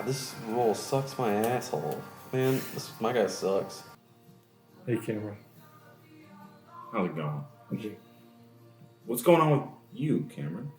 this roll sucks my asshole. Man, my guy sucks. Hey, Cameron. How's it going? What's going on with you, Cameron?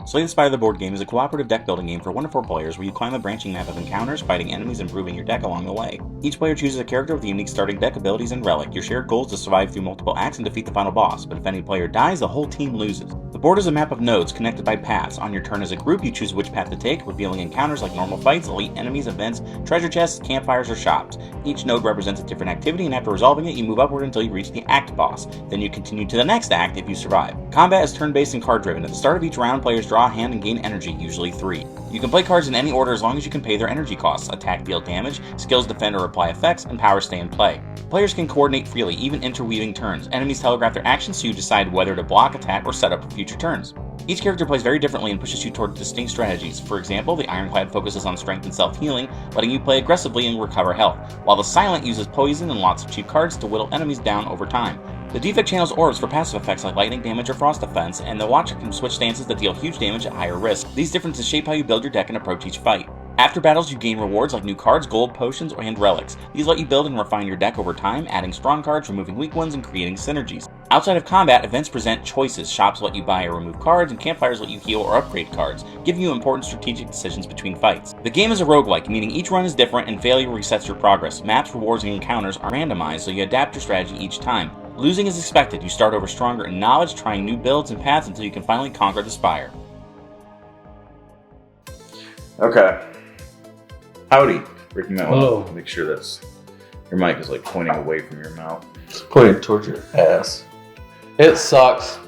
Slay the Spire the board game is a cooperative deck-building game for 1 to 4 players where you climb a branching map of encounters, fighting enemies, and improving your deck along the way. Each player chooses a character with a unique starting deck, abilities, and relic. Your shared goal is to survive through multiple acts and defeat the final boss, but if any player dies, the whole team loses. The board is a map of nodes connected by paths. On your turn as a group, you choose which path to take, revealing encounters like normal fights, elite enemies, events, treasure chests, campfires, or shops. Each node represents a different activity, and after resolving it, you move upward until you reach the act boss. Then you continue to the next act if you survive. Combat is turn-based and card-driven. At the start of each round, players draw a hand and gain energy, usually 3. You can play cards in any order as long as you can pay their energy costs. Attack deal damage, skills defend or apply effects, and power stay in play. Players can coordinate freely, even interweaving turns. Enemies telegraph their actions so you decide whether to block, attack, or set up for future turns. Each character plays very differently and pushes you toward distinct strategies. For example, the Ironclad focuses on strength and self-healing, letting you play aggressively and recover health, while the Silent uses poison and lots of cheap cards to whittle enemies down over time. The Defect channels orbs for passive effects like lightning damage or frost defense, and the Watcher can switch stances that deal huge damage at higher risk. These differences shape how you build your deck and approach each fight. After battles, you gain rewards like new cards, gold, potions, and relics. These let you build and refine your deck over time, adding strong cards, removing weak ones, and creating synergies. Outside of combat, events present choices. Shops let you buy or remove cards, and campfires let you heal or upgrade cards, giving you important strategic decisions between fights. The game is a roguelike, meaning each run is different and failure resets your progress. Maps, rewards, and encounters are randomized, so you adapt your strategy each time. Losing is expected. You start over stronger in knowledge, trying new builds and paths until you can finally conquer the Spire. Okay. Howdy. Ricky, Hello. make sure that's your mic is like pointing away from your mouth. It's pointing towards your ass. It sucks.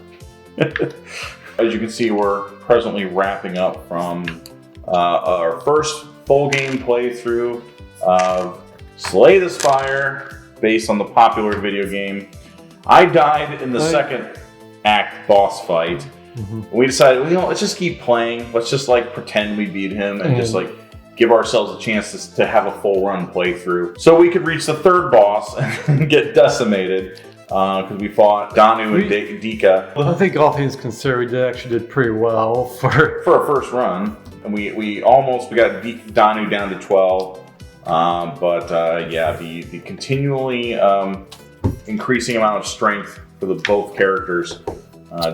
As you can see, we're presently wrapping up from our first full game playthrough of Slay the Spire, based on the popular video game. I died in the second act boss fight. We decided, let's just keep playing. Let's just like pretend we beat him and just like give ourselves a chance to have a full run playthrough. So we could reach the third boss and get decimated because we fought Danu and Dika. I think all things considered, we actually did pretty well for a first run. And we got Danu down to 12. The continually increasing amount of strength for the both characters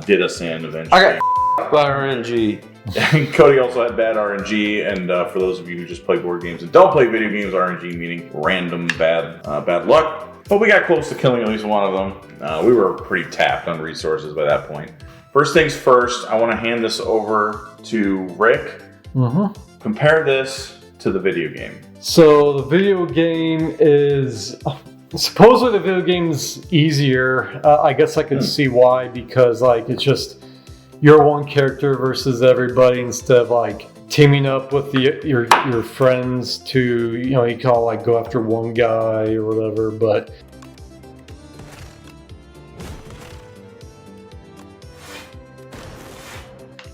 did us in eventually. I got by RNG. And Cody also had bad RNG, and for those of you who just play board games and don't play video games, RNG meaning random bad luck. But we got close to killing at least one of them. We were pretty tapped on resources by that point. First things first, I want to hand this over to Rick. Compare this to the video game. So the video game is supposedly the video game's easier. I guess I can see why, because like it's just you're one character versus everybody instead of like teaming up with your friends to you can all like go after one guy or whatever. But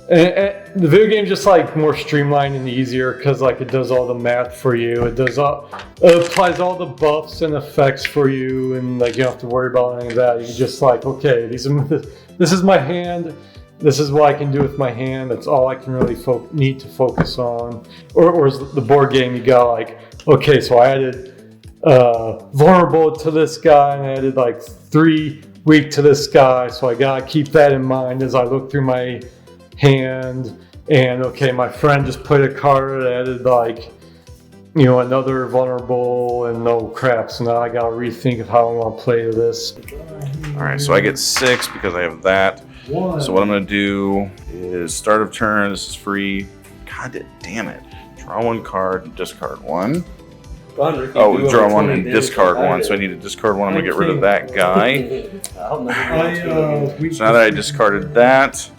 and the video game's just like more streamlined and easier because like it does all the math for you. It applies all the buffs and effects for you, and like you don't have to worry about any of that. You just like, okay, this is my hand. This is what I can do with my hand. That's all I can really need to focus on. Or the board game, you got like, okay, so I added vulnerable to this guy, and I added like 3 weak to this guy. So I gotta keep that in mind as I look through my hand. And okay, my friend just put a card that added like, another vulnerable, and no crap. So now I gotta rethink of how I want to play this. All right, so I get 6 because I have that. So what I'm going to do is start of turn. This is free. God damn it. Draw 1 card and discard 1. Draw 1 and discard 1. So I need to discard 1. I'm going to get rid of that guy. So now that I discarded that,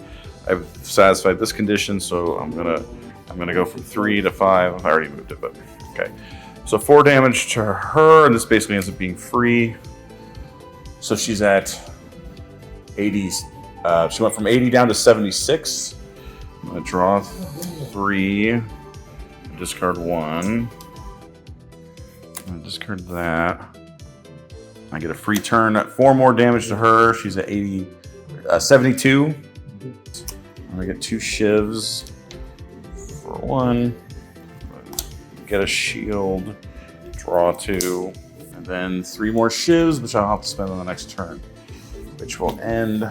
I've satisfied this condition. So I'm gonna go from 3 to 5. I already moved it, but okay. So 4 damage to her, and this basically ends up being free. So she's at 80s. She went from 80 down to 76. I'm gonna draw 3, discard 1. I'm gonna discard that. I get a free turn at 4 more damage to her. She's at 72. I'm gonna get 2 shivs for 1. Get a shield, draw 2, and then 3 more shivs, which I'll have to spend on the next turn, which will end.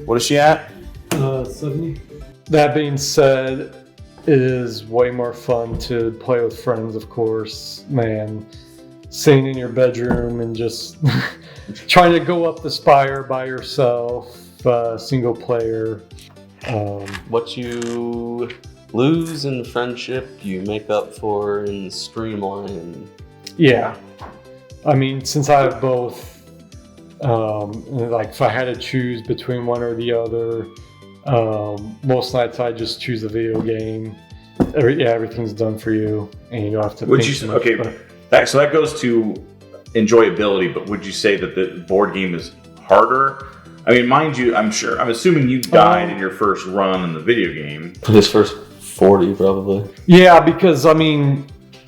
What is she at? 70. That being said, it is way more fun to play with friends, of course. Man, sitting in your bedroom and just trying to go up the spire by yourself, single player. What you lose in friendship, you make up for in streamline. Yeah. I mean, since I have both, like if I had to choose between one or the other, most nights I just choose a video game. Everything's done for you, and you don't have to. Would think you too much, okay? So that goes to enjoyability, but would you say that the board game is harder? I mean, mind you, I'm assuming you died in your first run in the video game. His first 40, probably. Yeah, because I mean,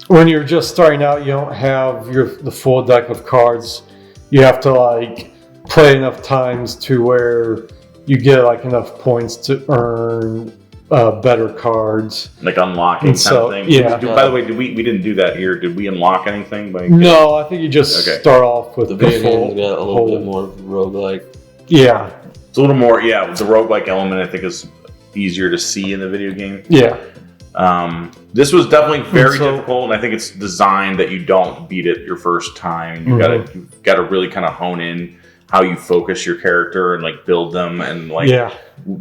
when you're just starting out, you don't have the full deck of cards. You have to like play enough times to where you get like enough points to earn better cards, like unlocking kind of thing. Yeah. By the way, we didn't do that here. Did we unlock anything? No, I think you just start off with the video game. Got a little bit more roguelike. Yeah, it's a little more. Yeah, the roguelike element I think is easier to see in the video game. Yeah. This was definitely very difficult, and I think it's designed that you don't beat it your first time. You've got to really kind of hone in how you focus your character and like build them, and like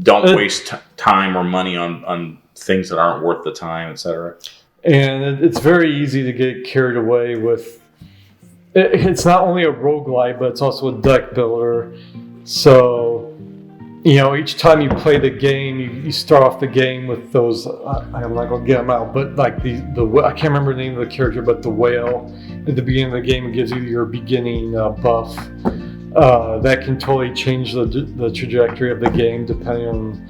don't waste time or money on things that aren't worth the time, etc. And it's very easy to get carried away with. It's not only a roguelike, but it's also a deck builder. So, you know, each time you play the game, you start off the game with those. I'm not gonna get them out, but like the I can't remember the name of the character, but the whale at the beginning of the game gives you your beginning buff. That can totally change the trajectory of the game depending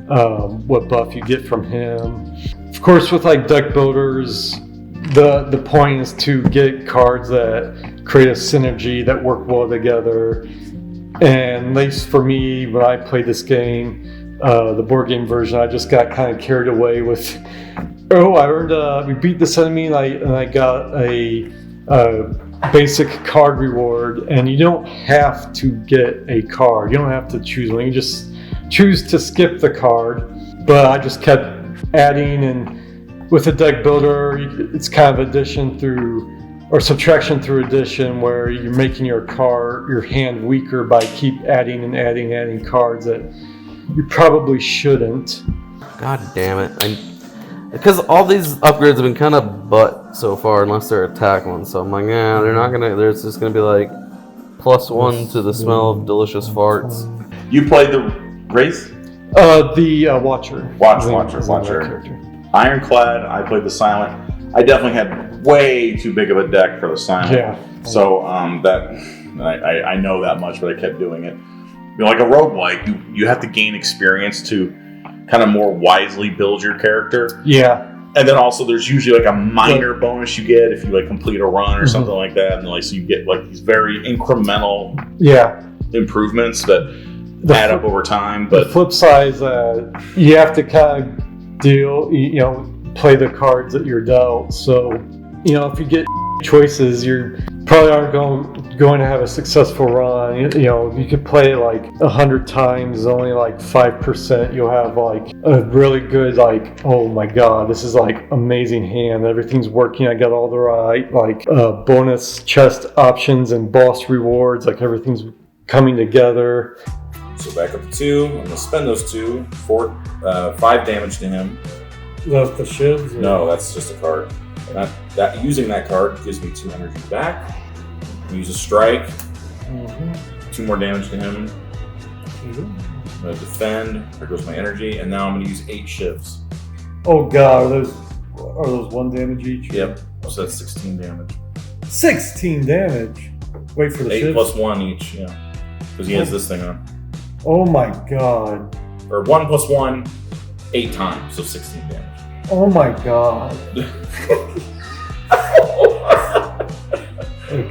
on what buff you get from him. Of course, with like deck builders, the point is to get cards that create a synergy that work well together. And at least for me, when I played this game, the board game version, I just got kind of carried away with, I earned, we beat this enemy and I got a basic card reward, and you don't have to get a card. You don't have to choose one. You just choose to skip the card. But I just kept adding, and with a deck builder, it's kind of addition through, or subtraction through addition, where you're making your hand weaker by keep adding cards that you probably shouldn't. God damn it. Because all these upgrades have been kind of butt so far, unless they're attack ones. So I'm like, yeah, they're not gonna. There's just gonna be like +1 to the smell of delicious farts. You played the Wraith? The Watcher. Watcher. Ironclad. I played the Silent. I definitely had way too big of a deck for the Silent. Yeah. So I know that much, but I kept doing it. You know, like a roguelike, you have to gain experience to kind of more wisely build your character. Yeah. And then also there's usually like a minor bonus you get if you like complete a run or something like that. And like so you get like these very incremental improvements that add up over time. But the flip side is you have to kind of play the cards that you're dealt. So, you know, if you get choices, you're probably aren't going to have a successful run. You know, you could play like 100 times, only like 5%. You'll have like a really good, like, oh my god, this is like amazing hand. Everything's working. I got all the right like bonus chest options and boss rewards. Like everything's coming together. So back up to 2. I'm gonna spend those 2 for 5 damage to him. That's the shivs? No, that's just a card. That using that card gives me 2 energy back. Use a strike. 2 more damage to him. I'm gonna defend. There goes my energy, and now I'm gonna use 8 shivs. Oh god, are those 1 damage each? Yep. So that's 16 damage. 16 damage. Wait for the 8 shivs. plus 1 each. Yeah. Because he has this thing on. Oh my god. or 1 + 1, 8 times, so 16 damage. Oh my god.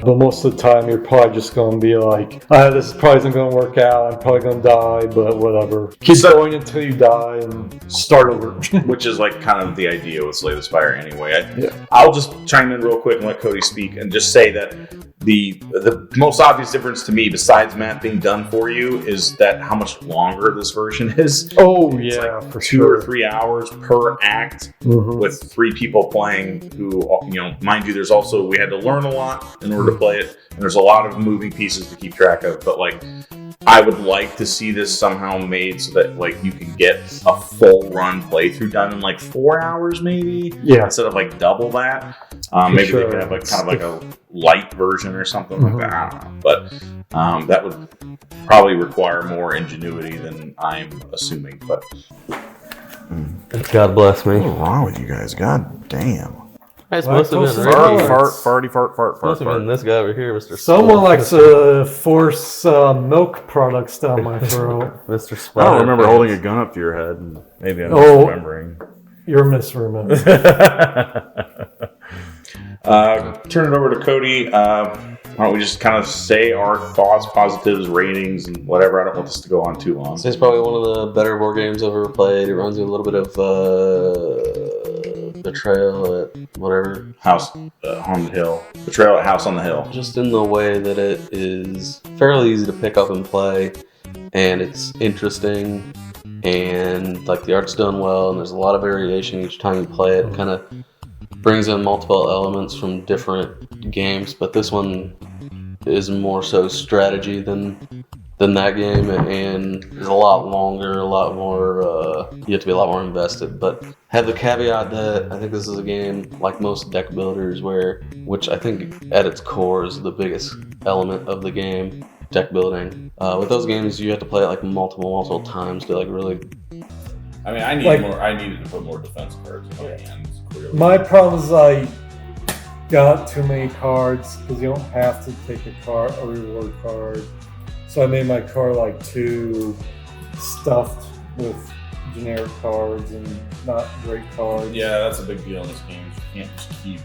But most of the time, you're probably just going to be like, this is probably isn't going to work out. I'm probably going to die, but whatever. Keep going until you die and start over. Which is like kind of the idea with Slay the Spire anyway. Yeah. I'll just chime in real quick and let Cody speak and just say that the most obvious difference to me, besides math being done for you, is that how much longer this version is. Oh, It's yeah, like for 2 sure. or 3 hours per act Mhm. with 3 people playing who, mind you, there's also, we had to learn a lot in order to play it, and there's a lot of moving pieces to keep track of, but like, I would like to see this somehow made so that like you can get a full run playthrough done in like 4 hours maybe, Yeah. instead of like double that. Maybe they could have like kind of like a light version or something like that. I don't know, but that would probably require more ingenuity than I'm assuming. But God bless me. what's wrong with you guys? God damn! It's Why must have close been to Farty, Right. fart. Must have been this guy over here, Mr. Someone Splat. likes to force milk products down my throat. Mr. I Splat. don't remember holding a gun up to your head, and maybe I'm Oh. misremembering. You're misremembering. Turn it over to Cody. Why don't we just kind of say our thoughts, positives, ratings, and whatever. I don't want this to go on too long. It's probably one of the better board games I've ever played. It runs me a little bit of Betrayal at whatever. House on the Hill. Betrayal at House on the Hill. Just in the way that it is fairly easy to pick up and play, and it's interesting, and like the art's done well, and there's a lot of variation each time you play it. It kind of brings in multiple elements from different games, but this one is more so strategy than that game, and is a lot longer, a lot more, you have to be a lot more invested, but have the caveat that I think this is a game like most deck builders which I think at its core is the biggest element of the game, deck building. With those games, you have to play it like multiple times to like really. I mean, I needed to put more defense cards in my hands. Clearly. My problem is I got too many cards because you don't have to take a reward card. So I made my card like too stuffed with generic cards and not great cards. Yeah, that's a big deal in this game. You can't just keep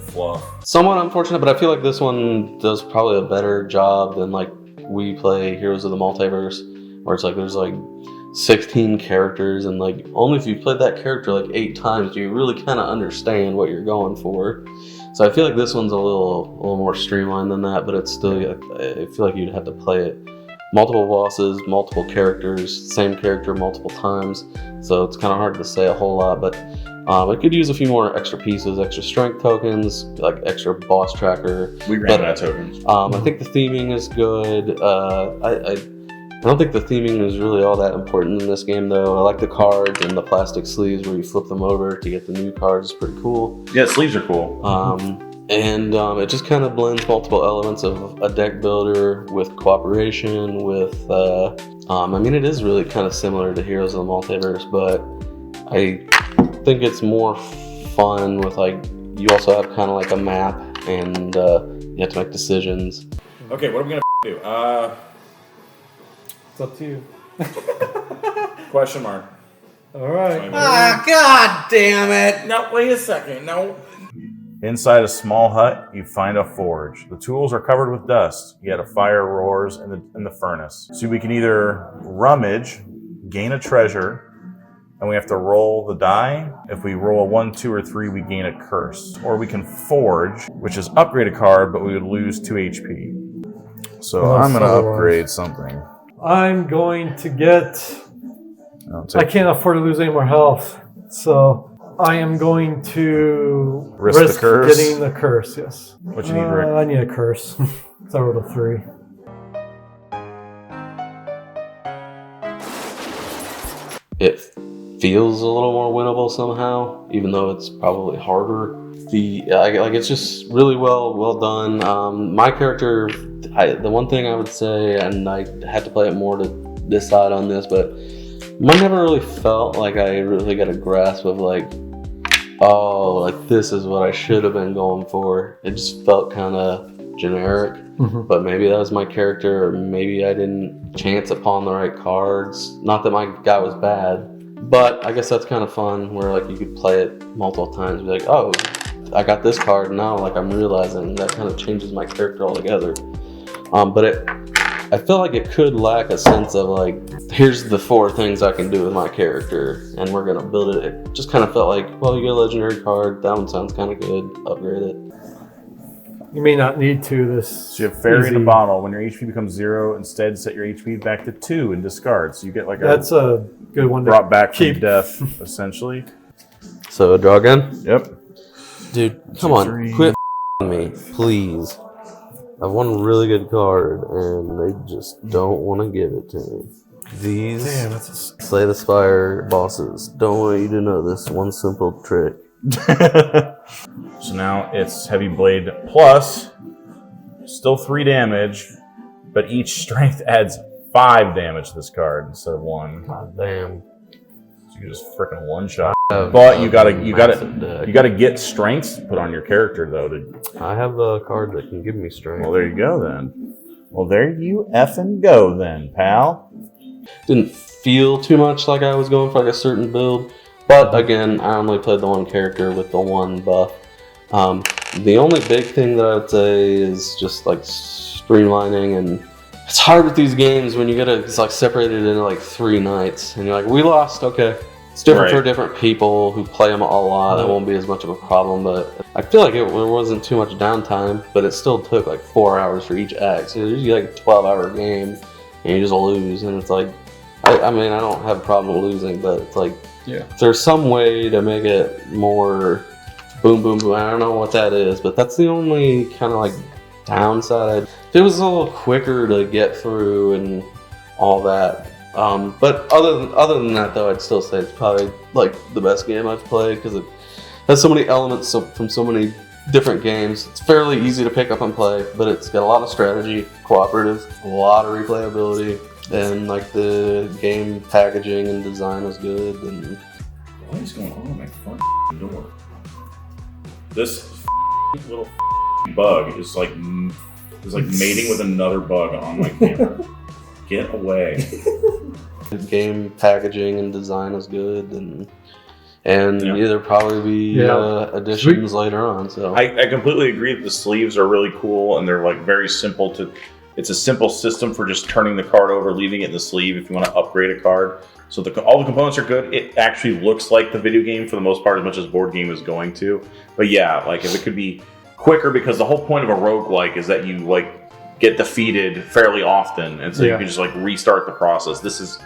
fluff. Somewhat unfortunate, but I feel like this one does probably a better job than like we play Heroes of the Multiverse, where it's like there's like 16 characters, and like only if you played that character like 8 times do you really kind of understand what you're going for. So I feel like this one's a little more streamlined than that, but it's still, I feel like you'd have to play it multiple bosses, multiple characters, same character multiple times. So it's kind of hard to say a whole lot, but it could use a few more extra pieces, extra strength tokens, like extra boss tracker. We ran out of tokens. I think the theming is good. I don't think the theming is really all that important in this game, though. I like the cards and the plastic sleeves where you flip them over to get the new cards. It's pretty cool. Yeah, sleeves are cool. And it just kind of blends multiple elements of a deck builder with cooperation, with... I mean, it is really kind of similar to Heroes of the Multiverse, but I think it's more fun with, like, you also have kind of like a map, and you have to make decisions. Okay, what are we gonna do? It's up to you. Question mark. All right. God damn it! No, wait a second. No. Inside a small hut, you find a forge. The tools are covered with dust, yet a fire roars in the furnace. So we can either rummage, gain a treasure, and we have to roll the die. If we roll a 1, 2, or 3, we gain a curse. Or we can forge, which is upgrade a card, but we would lose 2 HP. So Oh, I'm going to so upgrade something. I'm going to get... I'll I take can't afford to lose any more health, so I am going to Risk the curse? getting the curse, yes. what you need, Rick. I need a curse. So I rolled a 3. It feels a little more winnable somehow, even though it's probably harder. It's just really well done. My character, the one thing I would say, and I had to play it more to decide on this, but mine never really felt like I really got a grasp of like, oh, like this is what I should have been going for. It just felt kind of generic. but maybe that was my character, or maybe I didn't chance upon the right cards. Not that my guy was bad, but I guess that's kind of fun, where like you could play it multiple times, be like, oh, I got this card now, like I'm realizing that kind of changes my character altogether. But I feel like it could lack a sense of like, here's the 4 things I can do with my character, and we're gonna build it. It just kind of felt like, well, you get a legendary card, that one sounds kind of good, upgrade it. You may not need to this. So you have Fairy in easy. a bottle. When your HP becomes 0, instead set your HP back to 2 and discard. So you get like That's a good one to brought back keep. from death, essentially. So draw again? Yep. Dude, come 2, on, 3. quit me, please. I have one really good card, and they just don't want to give it to me. These Slay the Spire bosses don't want you to know this one simple trick. So now it's Heavy Blade plus, still 3 damage, but each strength adds 5 damage to this card instead of 1. God damn. So you just freaking one shot. But you gotta get strengths to put on your character though. I have a card that can give me strength. Well, there you go then. Well, there you effing go then, pal. Didn't feel too much like I was going for like a certain build, but again, I only played the one character with the one buff. The only big thing that I would say is just like streamlining, and it's hard with these games when you gotta, it's like separated into like 3 nights, and you're like, we lost, okay. It's different for different people who play them a lot. It won't be as much of a problem, but I feel like there wasn't too much downtime, but it still took like 4 hours for each act. So there's like a 12-hour game, and you just lose, and it's like, I mean, I don't have a problem with losing, but it's like, if there's some way to make it more boom, boom, boom. I don't know what that is, but that's the only kind of like downside. If it was a little quicker to get through and all that. But other than that, though, I'd still say it's probably like the best game I've played, because it has so many elements from so many different games. It's fairly easy to pick up and play, but it's got a lot of strategy, cooperative, a lot of replayability, and like the game packaging and design is good. And What is going on with my front door? This little bug is like mating with another bug on my camera. Get away. the game packaging and design is good, and there'll probably be additions later on. So I completely agree that the sleeves are really cool, and they're like very simple to. It's a simple system for just turning the card over, leaving it in the sleeve if you want to upgrade a card. So all the components are good. It actually looks like the video game for the most part, as much as board game is going to. But yeah, like if it could be quicker, because the whole point of a roguelike is that you like get defeated fairly often, and so you can just like restart the process. This is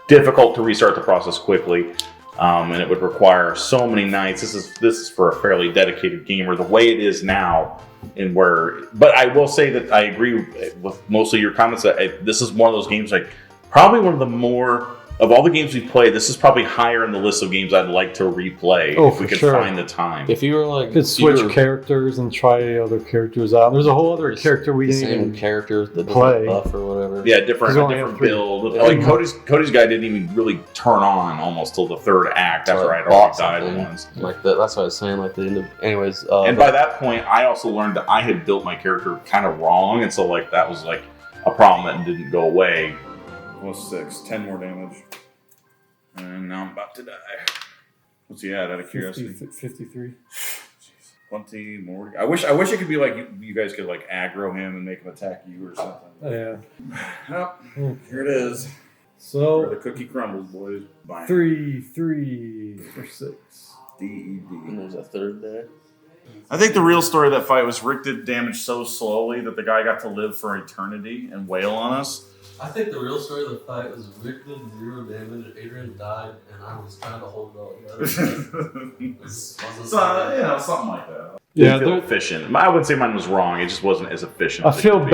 difficult to restart the process quickly, and it would require so many nights. This is for a fairly dedicated gamer. The way it is now, but I will say that I agree with most of your comments that this is one of those games, like probably one of the more. Of all the games we've played, this is probably higher in the list of games I'd like to replay if we could find the time. If you were like, could switch characters and try other characters out. There's a whole other character we didn't even character that play. Buff or whatever. Yeah, different build. Like Cody's guy didn't even really turn on almost till the 3rd act after I'd already died once. Like that. That's what I was saying. Like the end of, anyways. And by that point, I also learned that I had built my character kind of wrong, and so like that was like a problem that didn't go away. Plus 6, 10 more damage. And now I'm about to die. What's he at? Out of curiosity, 53. 20 more. I wish it could be like you guys could like aggro him and make him attack you or something. Yeah. Oh, here it is. So Where the cookie crumbles, boys. Bye. 3 for 6. DED. And there's a 3rd there. I think the real story of that fight was Rick did damage so slowly that the guy got to live for eternity and wail on us. I think the real story of the fight was Rick did 0 damage, Adrian died, and I was trying to hold it all together. Something like that. Yeah, feel efficient. I wouldn't say mine was wrong. It just wasn't as efficient. I feel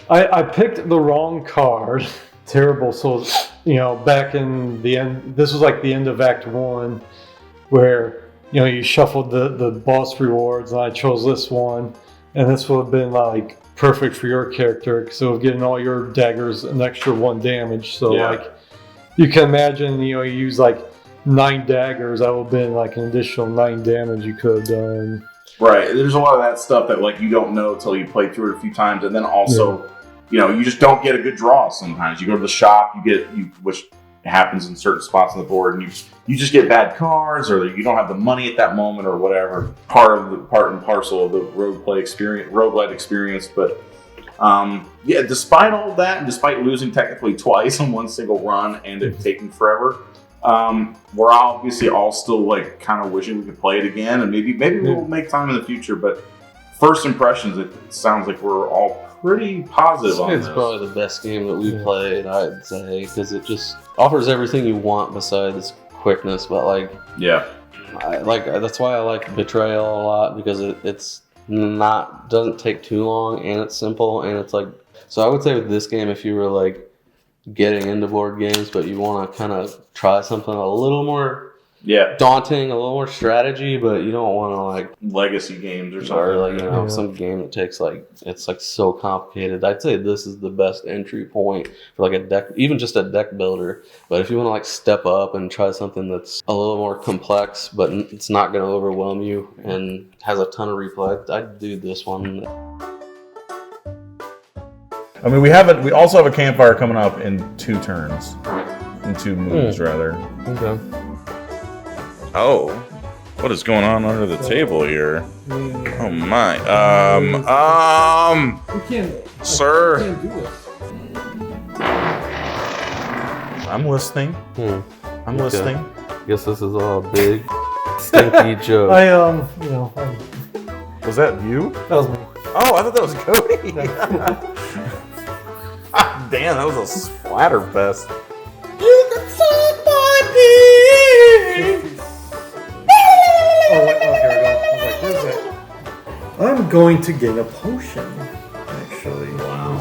I picked the wrong card. Terrible. So, back in the end, this was like the end of Act 1, where, you shuffled the boss rewards, and I chose this one, and this would have been like perfect for your character, because it would give all your daggers an extra 1 damage. So like, you can imagine, you use like 9 daggers, that would have been like an additional 9 damage you could have done. Right. There's a lot of that stuff that like you don't know until you play through it a few times, and then also, you know, you just don't get a good draw sometimes. You go to the shop, which happens in certain spots on the board, and you just get bad cards, or you don't have the money at that moment, or whatever. Part and parcel of the roguelite experience. But yeah, despite all of that, and despite losing technically twice on one single run and it taking forever, we're obviously all still like kind of wishing we could play it again, and maybe we'll make time in the future. But first impressions, it sounds like we're all pretty positive on this. It's probably the best game that we've played, I'd say, because it just offers everything you want besides quickness. But like, that's why I like Betrayal a lot, because it's doesn't take too long, and it's simple, and it's like, so I would say with this game, if you were like getting into board games but you want to kind of try something a little more daunting, a little more strategy, but you don't want to like legacy games or something, or like, you know, some game that takes like, it's like so complicated, I'd say this is the best entry point for like a deck, even just a deck builder. But if you want to like step up and try something that's a little more complex but it's not going to overwhelm you and has a ton of replay, I'd do this one. I mean, we also have a campfire coming up in 2 turns, in 2 moves rather. Okay. Oh, what is going on under the table here? Oh my. We can't, sir. I can't do this. I'm listening. I'm listening. Guess this is all a big stinky joke. Was that you? That was me. Oh, I thought that was Cody. Damn, that was a splatter fest. You can suck my dick. Oh, here we go. I was like, where's that? I'm going to get a potion, actually. Wow.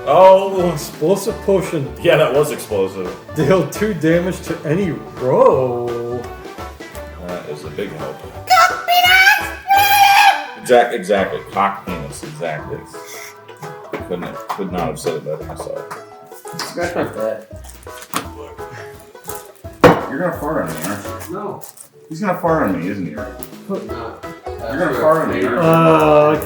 Oh, explosive potion. Yeah, that was explosive. Deal 2 damage to any row. That is a big help. Exactly. Cock penis, exactly. Could not have said it better myself. Scratch my back. You're gonna fart on me, aren't you? No. He's gonna fart on me, isn't he? You're gonna fart on me, aren't I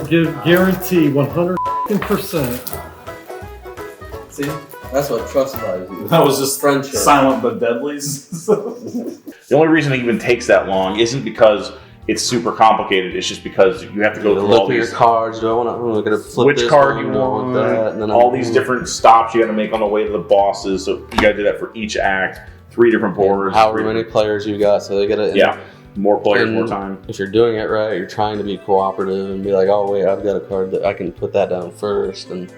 can guarantee 100%. See? That's what trust buys you. you? That was just friendship. Silent but deadlies. The only reason it even takes that long isn't because it's super complicated. It's just because you have to go through look all at your these. cards. Do I want to flip Which this card one? you Do I want? that? And then all these different stops you got to make on the way to the bosses. So you got to do that for each act. 3 different boards. However many players you got, so they got to. Yeah, more players, more time. If you're doing it right, you're trying to be cooperative and be like, oh wait, I've got a card that I can put that down first, and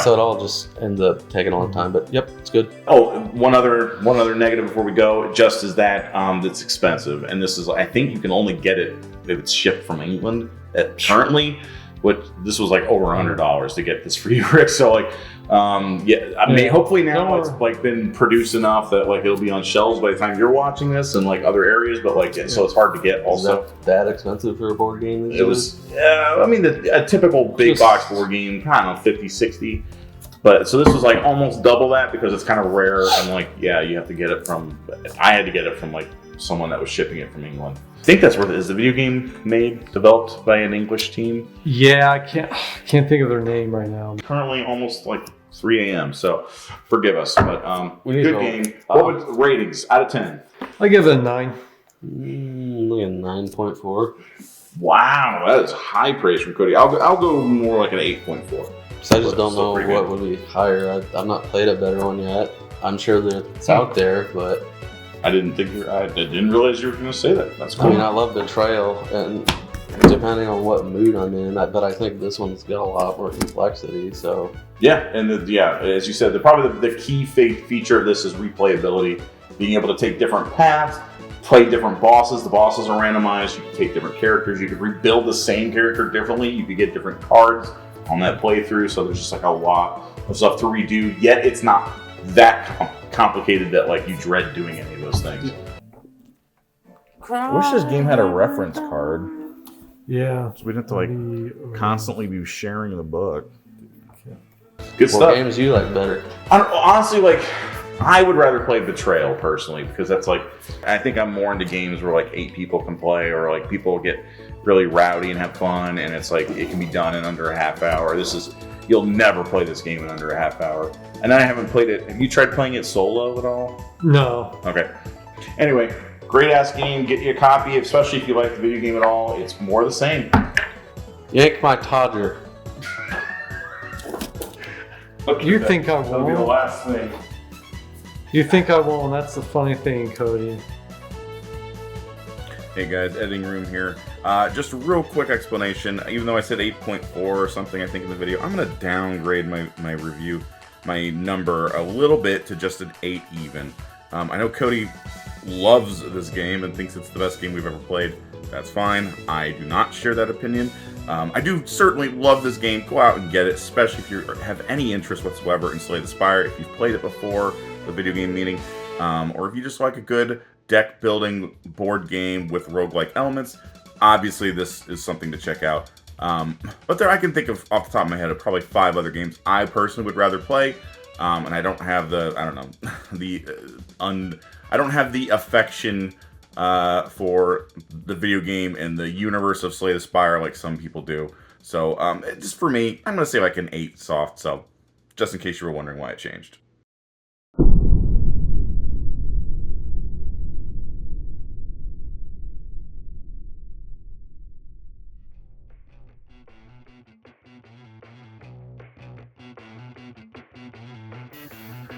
so it all just ends up taking a long time. But yep, it's good. Oh, one other negative before we go, just is that that's expensive, and this is, I think you can only get it if it's shipped from England currently. This was like over $100 to get this for you, Rick. So like, hopefully now it's like been produced enough that like it'll be on shelves by the time you're watching this and like other areas. But like, so it's hard to get. Also, Is that expensive for a board game? It was. I mean, a typical big box board game, I don't know, 50, 60. But so this was like almost double that because it's kind of rare, and like, you have to get it from. I had to get it from like someone that was shipping it from England. I think that's where is the video game developed by an English team? Yeah, I can't think of their name right now. Currently almost like 3 a.m. So forgive us, but good game. What would ratings out of 10? I give it a 9. Like a 9.4. Wow, that is high praise from Cody. I'll go more like an 8.4. So I just don't know what would be higher. I've not played a better one yet. I'm sure that it's out there, but I didn't realize you were going to say that. That's cool. I mean, I love Betrayal, and depending on what mood I'm in, but I think this one's got a lot more complexity. So as you said, probably the key feature of this is replayability. Being able to take different paths, play different bosses. The bosses are randomized. You can take different characters. You could rebuild the same character differently. You could get different cards on that playthrough. So there's just like a lot of stuff to redo. Yet it's not that complicated that like you dread doing any of those things. I wish this game had a reference card. Yeah. So we didn't have to like constantly be sharing the book. Good what stuff. games you like better? Honestly, like I would rather play Betrayal personally because that's like, I think I'm more into games where like 8 people can play or like people get really rowdy and have fun, and it's like it can be done in under a half hour. You'll never play this game in under a half hour. And I haven't played it. Have you tried playing it solo at all? No. Okay. Anyway, great ass game. Get you a copy, especially if you like the video game at all. It's more the same. Yank my Todger. You think I That'll be the won't? last thing. You think I won't? That's the funny thing, Cody. Hey guys, editing room here. Just a real quick explanation. Even though I said 8.4 or something, I think in the video, I'm gonna downgrade my review, my number a little bit to just an 8 even. I know Cody loves this game and thinks it's the best game we've ever played. That's fine. I do not share that opinion. I do certainly love this game. Go out and get it, especially if you have any interest whatsoever in Slay the Spire, if you've played it before, the video game meaning, or if you just like a good deck building board game with roguelike elements. Obviously, this is something to check out. But there, I can think of off the top of my head of probably 5 other games I personally would rather play, and I don't have the I don't have the affection for the video game and the universe of Slay the Spire like some people do. So just for me, I'm gonna say like an 8 soft. So just in case you were wondering why it changed.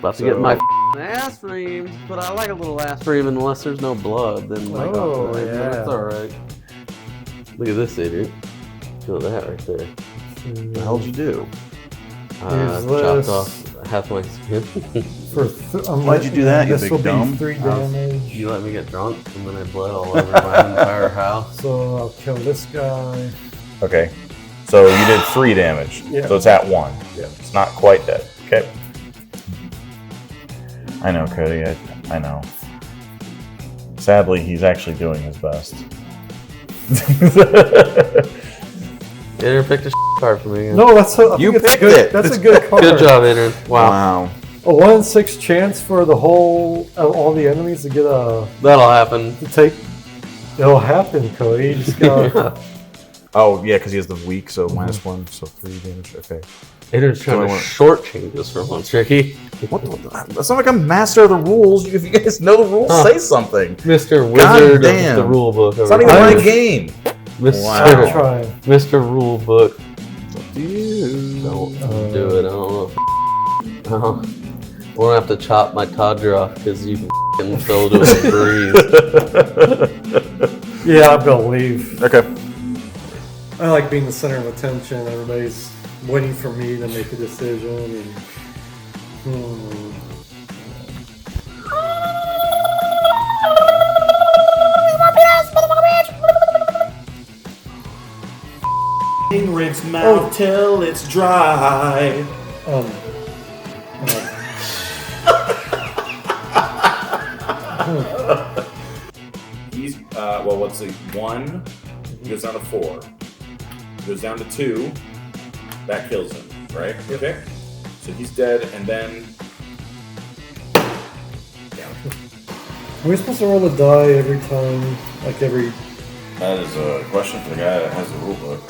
About to get my ass reamed, but I like a little ass ream unless there's no blood. Then like, yeah, that's all right. Look at this idiot. Feel that right there. What the hell did you do? Chopped off half my skin. Why'd you do that, you big dumb? 3 damage. You let me get drunk, and then I bled all over my entire house. So I'll kill this guy. Okay. So you did 3 damage. Yeah. So it's at 1. Yeah. It's not quite dead. Okay. I know, Cody. I know. Sadly, he's actually doing his best. Aaron picked a card for me. No, that's a, You it's a picked good, it. That's a good card. Good job, Aaron. Wow. Wow. A 1 in 6 chance for the whole all the enemies to get a That'll happen. to take. It'll happen, Cody. You just gotta. Oh, yeah, because he has the weak, so -1, so 3 damage. Okay. Aaron's trying to shortchange us for once, Ricky. What the? That's not like I'm master of the rules. If you guys know the rules, say something. Mr. God Wizard damn. of the rule book. It's not even my game. I'm trying. Mr. Rule Book. Do you? Don't do it. I don't know. We're gonna have to chop my Todger off because you can fell to a breeze. Yeah, I'm gonna leave. Okay. I like being the center of attention. Everybody's waiting for me to make a decision. And, Rinse mouth till it's dry. He's well, let's see. 1 goes down to 4. Goes down to 2. That kills him, right? Okay. So he's dead, and then. Are we supposed to roll a die every time? Like every. That is a question for the guy that has the rule book.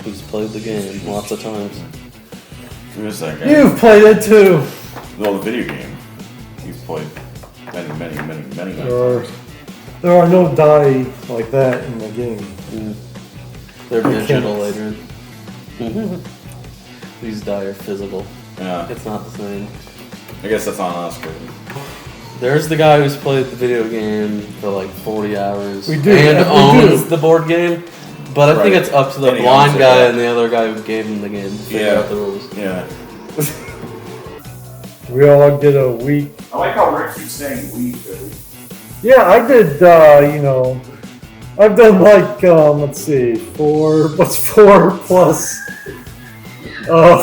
Who's played the game lots of times? Who is that guy? You've played it too! Well, the video game. He's played many There are no die like that in the game. They're digital, mechanics. Adrian. These die are physical. Yeah. It's not the same. I guess that's on us, Cody. There's the guy who's played the video game for like 40 hours We do, and yeah, we owns do. the board game, but I think Right. it's up to the And he blind owns it, guy yeah. and the other guy who gave him the game to figure Yeah. out the rules. Yeah. We all get a week. I like how Rick keeps saying we, Cody. Yeah, I did, I've done like, let's see, 4, what's 4 plus, well,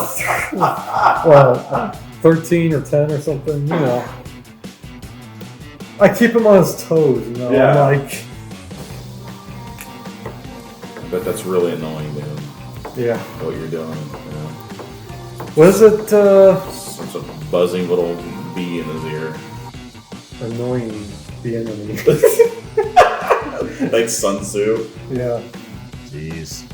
13 or 10 or something, you know. I keep him on his toes, you know, Yeah. I'm like, But that's really annoying, dude. yeah. What you're doing. What is it, Some sort of buzzing little bee in his ear. Annoying the enemy. Like Sun Tzu. Yeah. Jeez.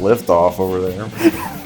Lift off over there.